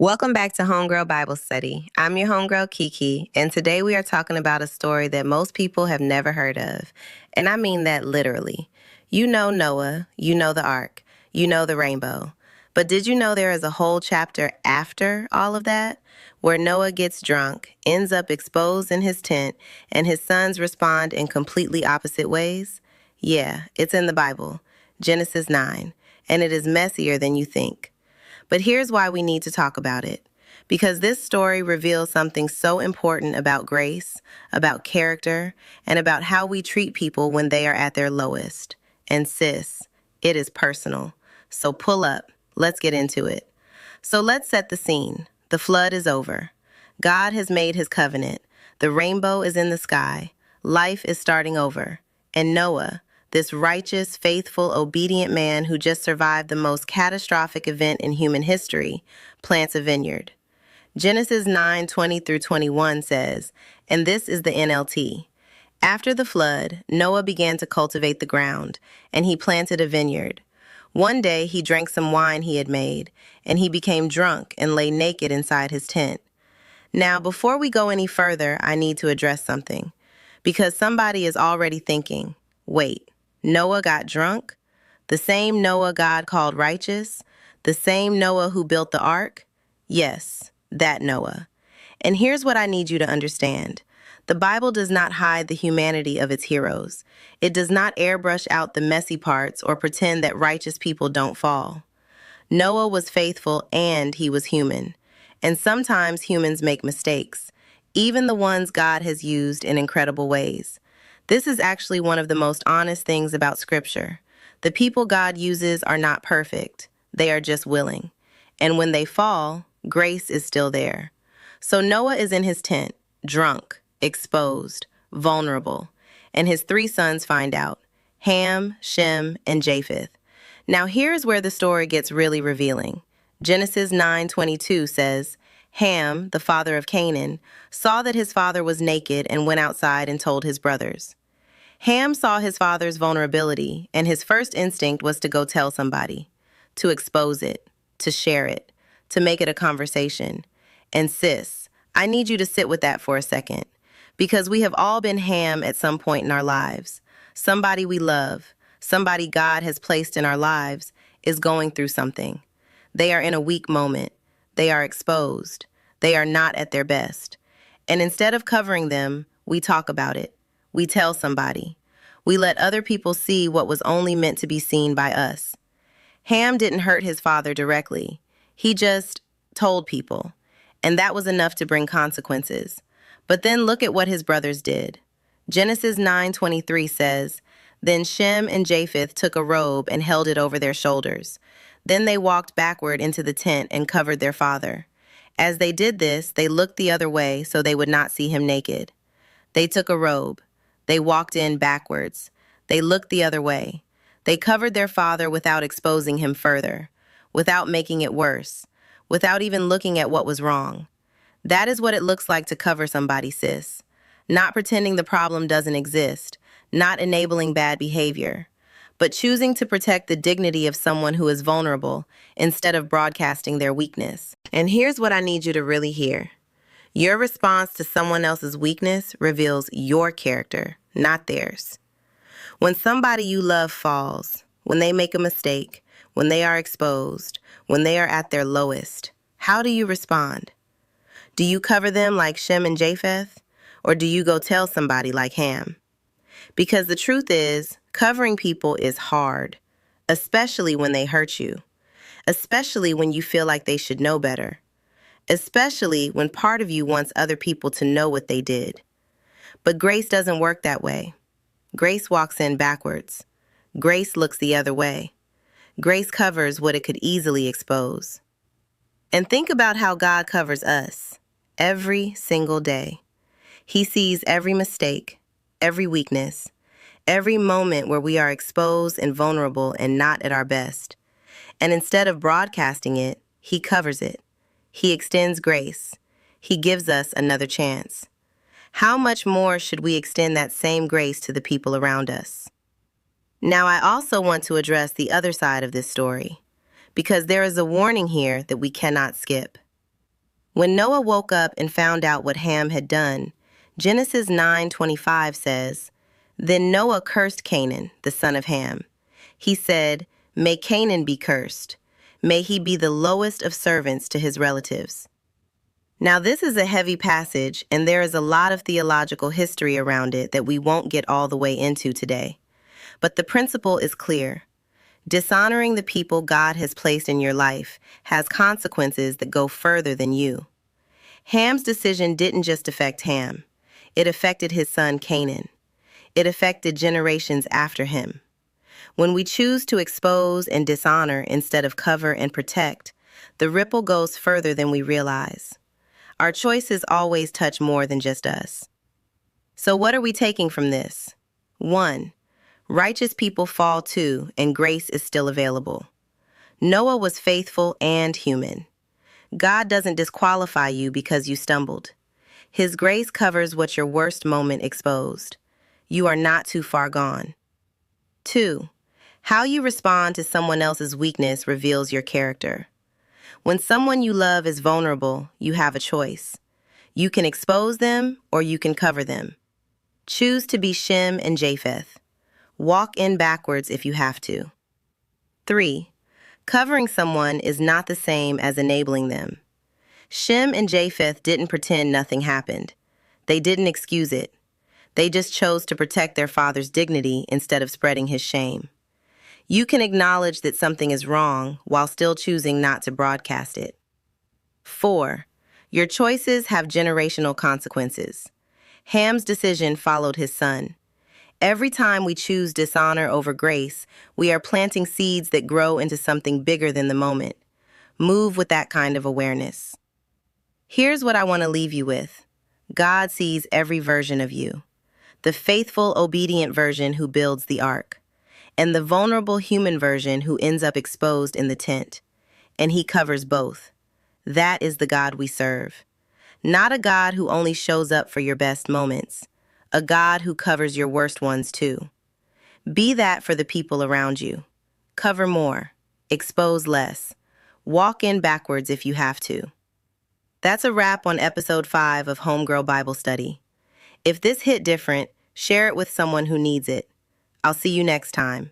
Welcome back to Homegirl Bible Study. I'm your homegirl, KiKi, and today we are talking about a story that most people have never heard of. And I mean that literally. You know Noah, you know the ark, you know the rainbow. But did you know there is a whole chapter after all of that, where Noah gets drunk, ends up exposed in his tent, and his sons respond in completely opposite ways? Yeah, it's in the Bible, Genesis 9, and it is messier than you think. But here's why we need to talk about it. Because this story reveals something so important about grace, about character, and about how we treat people when they are at their lowest. And sis, it is personal. So pull up. Let's get into it. So let's set the scene. The flood is over. God has made his covenant. The rainbow is in the sky. Life is starting over. And Noah, this righteous, faithful, obedient man who just survived the most catastrophic event in human history, plants a vineyard. Genesis 9:20-21 says, and this is the NLT, after the flood, Noah began to cultivate the ground, and he planted a vineyard. One day he drank some wine he had made, and he became drunk and lay naked inside his tent. Now, before we go any further, I need to address something, because somebody is already thinking, wait, Noah got drunk? The same Noah God called righteous? The same Noah who built the ark? Yes, that Noah. And here's what I need you to understand. The Bible does not hide the humanity of its heroes. It does not airbrush out the messy parts or pretend that righteous people don't fall. Noah was faithful and he was human. And sometimes humans make mistakes, even the ones God has used in incredible ways. This is actually one of the most honest things about Scripture. The people God uses are not perfect. They are just willing. And when they fall, grace is still there. So Noah is in his tent, drunk, exposed, vulnerable. And his 3 sons find out, Ham, Shem, and Japheth. Now here's where the story gets really revealing. Genesis 9:22 says, Ham, the father of Canaan, saw that his father was naked and went outside and told his brothers. Ham saw his father's vulnerability, and his first instinct was to go tell somebody, to expose it, to share it, to make it a conversation. And sis, I need you to sit with that for a second, because we have all been Ham at some point in our lives. Somebody we love, somebody God has placed in our lives, is going through something. They are in a weak moment. They are exposed. They are not at their best. And instead of covering them, we talk about it. We tell somebody. We let other people see what was only meant to be seen by us. Ham didn't hurt his father directly. He just told people. And that was enough to bring consequences. But then look at what his brothers did. Genesis 9:23 says, Then Shem and Japheth took a robe and held it over their shoulders. Then they walked backward into the tent and covered their father. As they did this, they looked the other way so they would not see him naked. They took a robe. They walked in backwards. They looked the other way. They covered their father without exposing him further, without making it worse, without even looking at what was wrong. That is what it looks like to cover somebody, sis. Not pretending the problem doesn't exist, not enabling bad behavior, but choosing to protect the dignity of someone who is vulnerable instead of broadcasting their weakness. And here's what I need you to really hear. Your response to someone else's weakness reveals your character, not theirs. When somebody you love falls, when they make a mistake, when they are exposed, when they are at their lowest, how do you respond? Do you cover them like Shem and Japheth, or do you go tell somebody like Ham? Because the truth is, covering people is hard, especially when they hurt you, especially when you feel like they should know better. Especially when part of you wants other people to know what they did. But grace doesn't work that way. Grace walks in backwards. Grace looks the other way. Grace covers what it could easily expose. And think about how God covers us every single day. He sees every mistake, every weakness, every moment where we are exposed and vulnerable and not at our best. And instead of broadcasting it, he covers it. He extends grace. He gives us another chance. How much more should we extend that same grace to the people around us? Now, I also want to address the other side of this story, because there is a warning here that we cannot skip. When Noah woke up and found out what Ham had done, Genesis 9:25 says, "Then Noah cursed Canaan, the son of Ham. He said, 'May Canaan be cursed. May he be the lowest of servants to his relatives.'" Now, this is a heavy passage, and there is a lot of theological history around it that we won't get all the way into today. But the principle is clear. Dishonoring the people God has placed in your life has consequences that go further than you. Ham's decision didn't just affect Ham. It affected his son Canaan. It affected generations after him. When we choose to expose and dishonor instead of cover and protect, the ripple goes further than we realize. Our choices always touch more than just us. So what are we taking from this? 1. Righteous people fall too, and grace is still available. Noah was faithful and human. God doesn't disqualify you because you stumbled. His grace covers what your worst moment exposed. You are not too far gone. 2. How you respond to someone else's weakness reveals your character. When someone you love is vulnerable, you have a choice. You can expose them or you can cover them. Choose to be Shem and Japheth. Walk in backwards if you have to. 3. Covering someone is not the same as enabling them. Shem and Japheth didn't pretend nothing happened. They didn't excuse it. They just chose to protect their father's dignity instead of spreading his shame. You can acknowledge that something is wrong while still choosing not to broadcast it. 4. Your choices have generational consequences. Ham's decision followed his son. Every time we choose dishonor over grace, we are planting seeds that grow into something bigger than the moment. Move with that kind of awareness. Here's what I want to leave you with. God sees every version of you. The faithful, obedient version who builds the ark, and the vulnerable human version who ends up exposed in the tent. And he covers both. That is the God we serve. Not a God who only shows up for your best moments. A God who covers your worst ones too. Be that for the people around you. Cover more. Expose less. Walk in backwards if you have to. That's a wrap on episode 5 of Homegirl Bible Study. If this hit different, share it with someone who needs it. I'll see you next time.